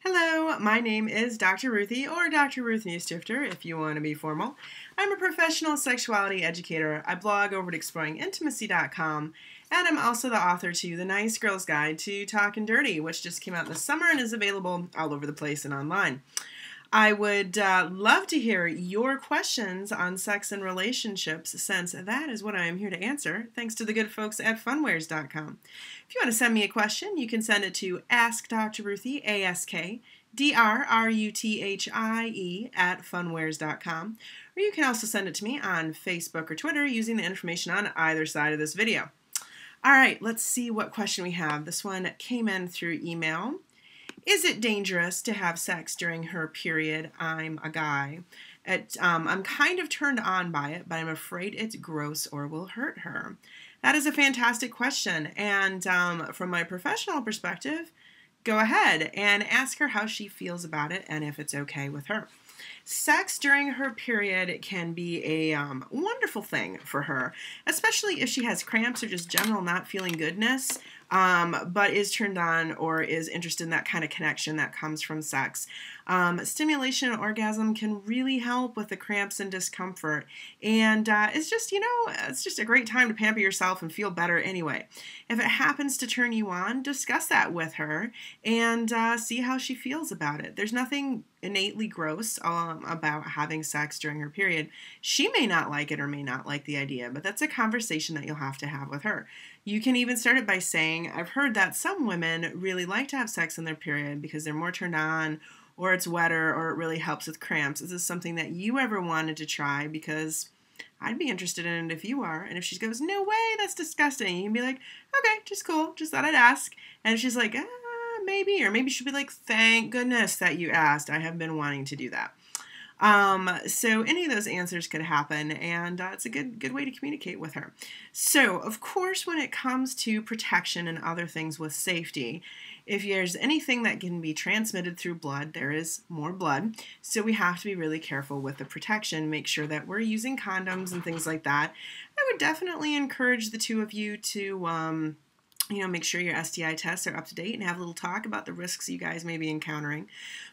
Hello, my name is Dr. Ruthie, or Dr. Ruth Newstifter if you want to be formal. I'm a professional sexuality educator. I blog over at exploringintimacy.com, and I'm also the author to The Nice Girl's Guide to Talkin' Dirty, which just came out this summer and is available all over the place and online. I would love to hear your questions on sex and relationships, since that is what I am here to answer, thanks to the good folks at funwares.com. If you want to send me a question, you can send it to AskDrRuthie, AskDrRuthie at funwares.com, or you can also send it to me on Facebook or Twitter using the information on either side of this video. All right, let's see what question we have. This one came in through email. Is it dangerous to have sex during her period? I'm a guy. I'm kind of turned on by it, but I'm afraid it's gross or will hurt her. That is a fantastic question. And from my professional perspective, go ahead and ask her how she feels about it and if it's okay with her. Sex during her period can be a wonderful thing for her, especially if she has cramps or just general not feeling goodness, but is turned on or is interested in that kind of connection that comes from sex. Stimulation and orgasm can really help with the cramps and discomfort, and it's just a great time to pamper yourself and feel better anyway. If it happens to turn you on, discuss that with her and see how she feels about it. There's nothing innately gross about having sex during her period. She may not like it or may not like the idea, but that's a conversation that you'll have to have with her. You can even start it by saying, I've heard that some women really like to have sex in their period because they're more turned on, or it's wetter, or it really helps with cramps. Is this something that you ever wanted to try? Because I'd be interested in it if you are. And if she goes, no way, that's disgusting, you can be like, okay, just cool, just thought I'd ask. And if she's like, maybe, or maybe she'll be like, thank goodness that you asked. I have been wanting to do that. So any of those answers could happen, and it's a good way to communicate with her. So, of course, when it comes to protection and other things with safety, if there's anything that can be transmitted through blood, there is more blood. So we have to be really careful with the protection, make sure that we're using condoms and things like that. I would definitely encourage the two of you to make sure your STI tests are up to date and have a little talk about the risks you guys may be encountering.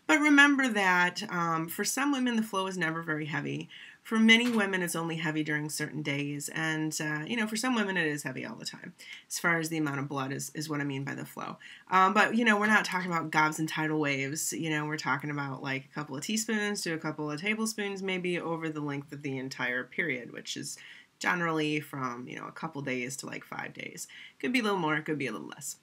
But remember that for some women, the flow is never very heavy. For many women, it's only heavy during certain days. And, for some women, it is heavy all the time, as far as the amount of blood is what I mean by the flow. But, we're not talking about gobs and tidal waves. We're talking about like a couple of teaspoons to a couple of tablespoons, maybe over the length of the entire period, which is generally from, a couple days to like 5 days. Could be a little more, it could be a little less.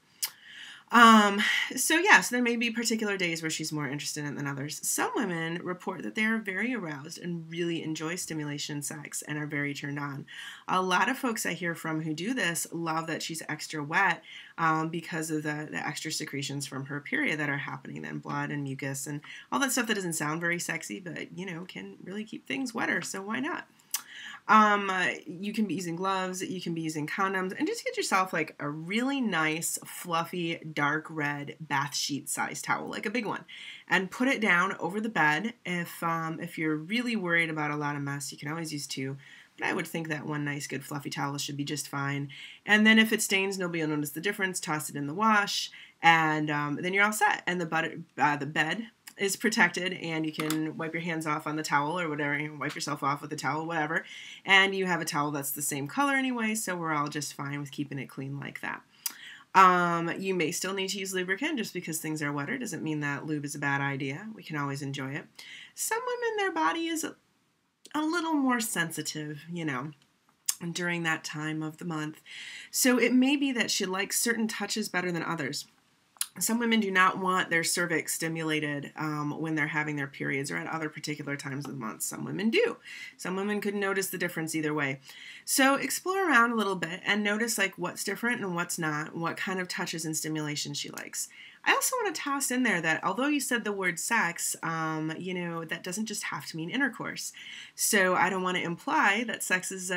So there may be particular days where she's more interested in than others. Some women report that they are very aroused and really enjoy stimulation sex and are very turned on. A lot of folks I hear from who do this love that she's extra wet because of the extra secretions from her period that are happening then, blood and mucus and all that stuff that doesn't sound very sexy, but, can really keep things wetter, so why not? You can be using gloves, you can be using condoms, and just get yourself like a really nice, fluffy, dark red bath sheet size towel, like a big one, and put it down over the bed. If you're really worried about a lot of mess, you can always use two, but I would think that one nice, good, fluffy towel should be just fine. And then if it stains, nobody will notice the difference. Toss it in the wash, and then you're all set. And the bed is protected, and you can wipe your hands off on the towel or whatever, wipe yourself off with the towel, whatever, and you have a towel that's the same color anyway, so we're all just fine with keeping it clean like that. You may still need to use lubricant. Just because things are wetter doesn't mean that lube is a bad idea. We can always enjoy it. Some women, their body is a little more sensitive, during that time of the month, so it may be that she likes certain touches better than others. Some women do not want their cervix stimulated when they're having their periods or at other particular times of the month. Some women do. Some women could notice the difference either way. So explore around a little bit and notice like what's different and what's not, what kind of touches and stimulation she likes. I also want to toss in there that although you said the word sex, that doesn't just have to mean intercourse. So I don't want to imply that sex is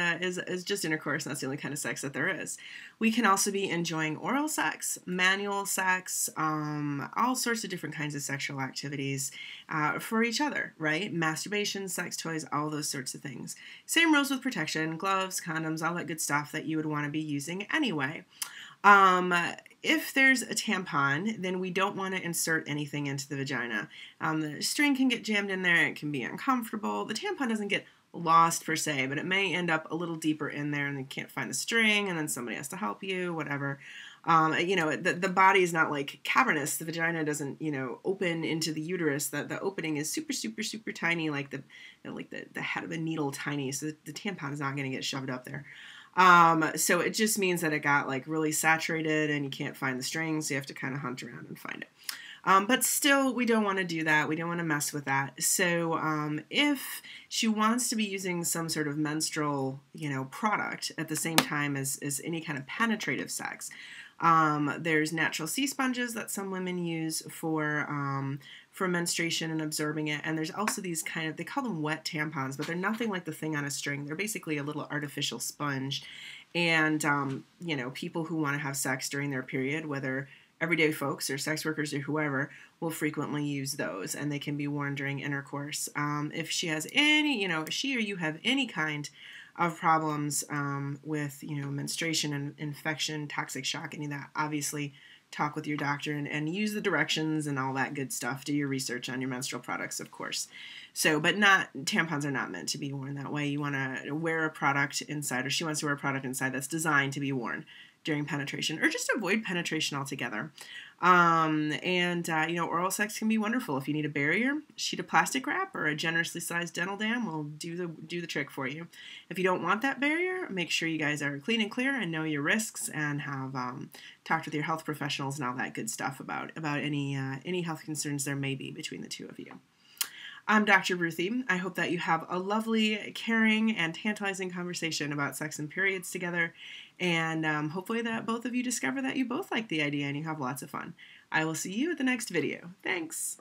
just intercourse, and that's the only kind of sex that there is. We can also be enjoying oral sex, manual sex, all sorts of different kinds of sexual activities for each other, right? Masturbation, sex toys, all those sorts of things. Same rules with protection, gloves, condoms, all that good stuff that you would want to be using anyway. if there's a tampon, then we don't want to insert anything into the vagina. The string can get jammed in there. It can be uncomfortable. The tampon doesn't get lost per se, but it may end up a little deeper in there and you can't find the string and then somebody has to help you, whatever. The body is not like cavernous. The vagina doesn't, open into the uterus. The opening is super, super, super tiny, like the head of a needle tiny. So the tampon is not going to get shoved up there. So it just means that it got like really saturated and you can't find the strings. So you have to kind of hunt around and find it. But still, we don't want to do that. We don't want to mess with that. So if she wants to be using some sort of menstrual, product at the same time as any kind of penetrative sex, there's natural sea sponges that some women use for menstruation and absorbing it. And there's also these they call them wet tampons, but they're nothing like the thing on a string. They're basically a little artificial sponge. And, people who want to have sex during their period, whether everyday folks or sex workers or whoever, will frequently use those, and they can be worn during intercourse. If she has any, if she or you have any kind of problems with, menstruation and infection, toxic shock, any of that, obviously talk with your doctor and use the directions and all that good stuff. Do your research on your menstrual products, of course. So, but tampons are not meant to be worn that way. You want to wear a product inside, or she wants to wear a product inside that's designed to be worn during penetration, or just avoid penetration altogether. Oral sex can be wonderful. If you need a barrier, sheet of plastic wrap or a generously sized dental dam will do the trick for you. If you don't want that barrier, make sure you guys are clean and clear and know your risks and have talked with your health professionals and all that good stuff about any health concerns there may be between the two of you. I'm Dr. Ruthie. I hope that you have a lovely, caring, and tantalizing conversation about sex and periods together, and hopefully that both of you discover that you both like the idea and you have lots of fun. I will see you at the next video. Thanks!